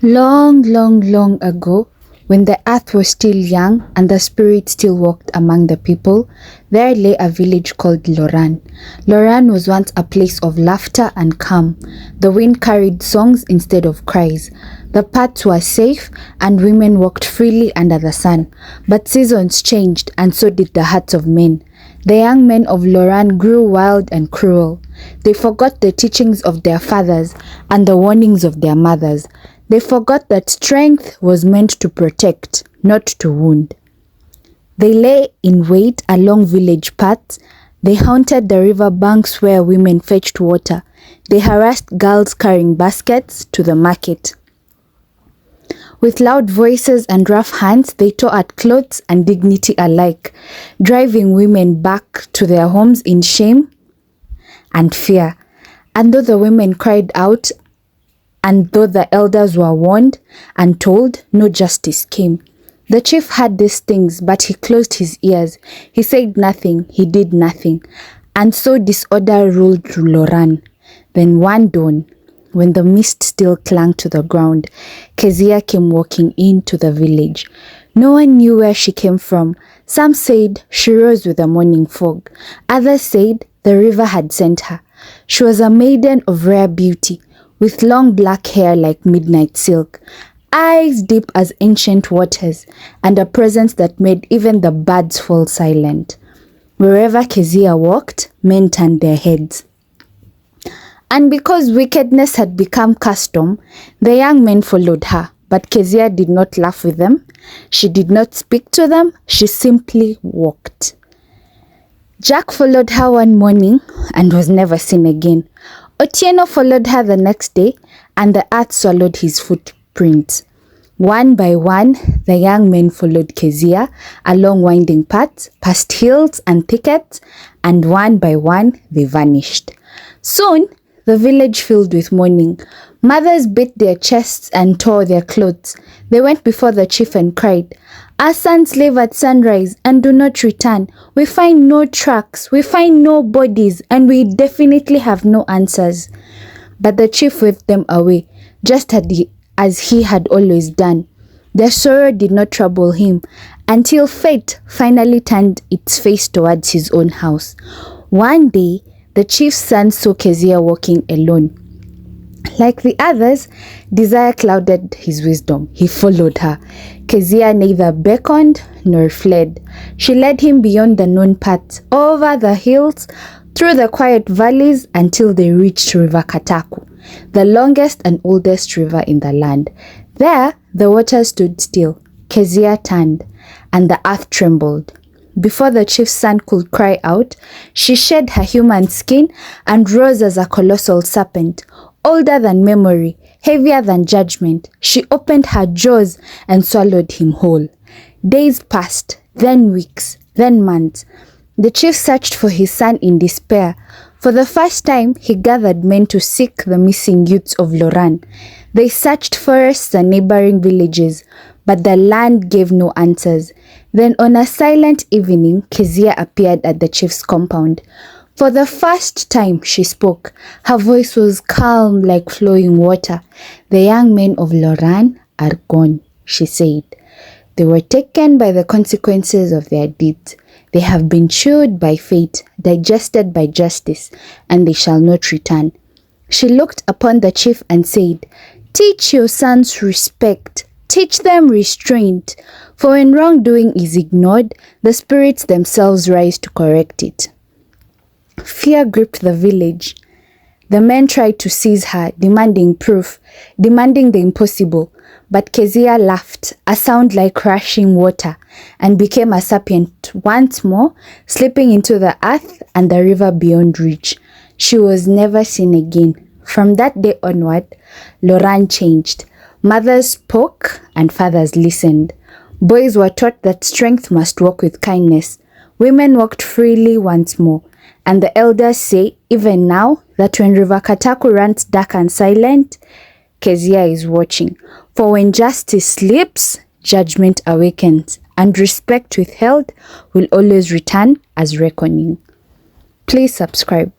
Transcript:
Long, long, long ago, when the earth was still young and the spirit still walked among the people, there lay a village called Loran. Loran was once a place of laughter and calm. The wind carried songs instead of cries. The paths were safe and women walked freely under the sun. But seasons changed and so did the hearts of men. The young men of Loran grew wild and cruel. They forgot the teachings of their fathers and the warnings of their mothers. They forgot that strength was meant to protect, not to wound. They lay in wait along village paths. They haunted the river banks where women fetched water. They harassed girls carrying baskets to the market. With loud voices and rough hands, they tore at clothes and dignity alike, driving women back to their homes in shame and fear. And though the women cried out, and though the elders were warned and told, no justice came. The chief heard these things, but he closed his ears. He said nothing, he did nothing. And so disorder ruled Loran. Then one dawn, when the mist still clung to the ground, Kezia came walking into the village. No one knew where she came from. Some said she rose with the morning fog. Others said the river had sent her. She was a maiden of rare beauty, with long black hair like midnight silk, eyes deep as ancient waters, and a presence that made even the birds fall silent. Wherever Kezia walked, men turned their heads. And because wickedness had become custom, the young men followed her. But Kezia did not laugh with them. She did not speak to them. She simply walked. Jack followed her one morning and was never seen again. Otieno followed her the next day, and the earth swallowed his footprints. One by one, the young men followed Kezia along winding paths, past hills and thickets, and one by one, they vanished. Soon, the village filled with mourning. Mothers beat their chests and tore their clothes. They went before the chief and cried, "Our sons leave at sunrise and do not return. We find no tracks, we find no bodies, and we definitely have no answers." But the chief waved them away, just as he had always done. Their sorrow did not trouble him, until fate finally turned its face towards his own house. One day, the chief's son saw Kezia walking alone. Like the others, desire clouded his wisdom. He followed her. Kezia neither beckoned nor fled. She led him beyond the known paths, over the hills, through the quiet valleys until they reached River Kataku, the longest and oldest river in the land. There, the water stood still. Kezia turned, and the earth trembled. Before the chief's son could cry out, she shed her human skin and rose as a colossal serpent, older than memory, heavier than judgment. She opened her jaws and swallowed him whole. Days passed, then weeks, then months. The chief searched for his son in despair. For the first time, he gathered men to seek the missing youths of Loran. They searched forests and neighboring villages, but the land gave no answers. Then on a silent evening, Kezia appeared at the chief's compound. For the first time, she spoke. Her voice was calm like flowing water. "The young men of Loran are gone," she said. "They were taken by the consequences of their deeds. They have been chewed by fate, digested by justice, and they shall not return." She looked upon the chief and said, "Teach your sons respect. Teach them restraint. For when wrongdoing is ignored, the spirits themselves rise to correct it." Fear gripped the village. The men tried to seize her, demanding proof, demanding the impossible. But Kezia laughed, a sound like rushing water, and became a serpent once more, slipping into the earth and the river beyond reach. She was never seen again. From that day onward, Loran changed. Mothers spoke and fathers listened. Boys were taught that strength must walk with kindness. Women walked freely once more. And the elders say, even now, that when River Kataku runs dark and silent, Kezia is watching. For when justice sleeps, judgment awakens, and respect withheld will always return as reckoning. Please subscribe.